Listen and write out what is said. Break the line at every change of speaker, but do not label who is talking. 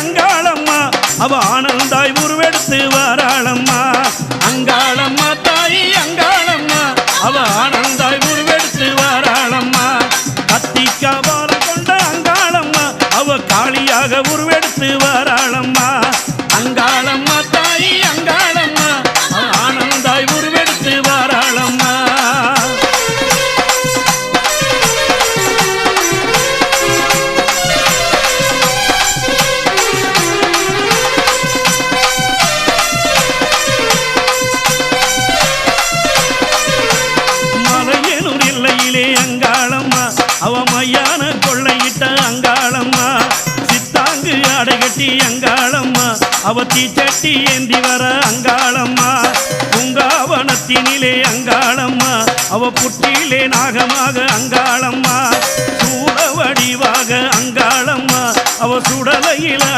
அங்காளம்மா அவ ஆனந்தாய் உருவெடுத்து வாராளம்மா அங்காளம்மா தாயி அங்காளம்மா அவ ஆனந்தாய் உருவெடுத்து வாராளம்மா கத்திக்கா பாலம் கொண்ட அங்காளம்மா அவ காளியாக உருவெடுத்து வாராளம்மா அங்காளம்மா தாயி அங்காளம்மா அவ ஆனந்தாய் உருவெடுத்து வாராளம்மா அங்காளம்மா அவ மையான கொள்ளையிட்ட அங்காளம்மா சித்தாங்கு அடைகட்டி அங்காளம்மா அவ தீச்சட்டி ஏந்தி வர அங்காளம்மா பூங்காவனத்தினிலே அங்காளம்மா அவ புற்றிலே நாகமாக அங்காளம்மா சூட வடிவாக அங்காளம்மா அவ சுடலையில்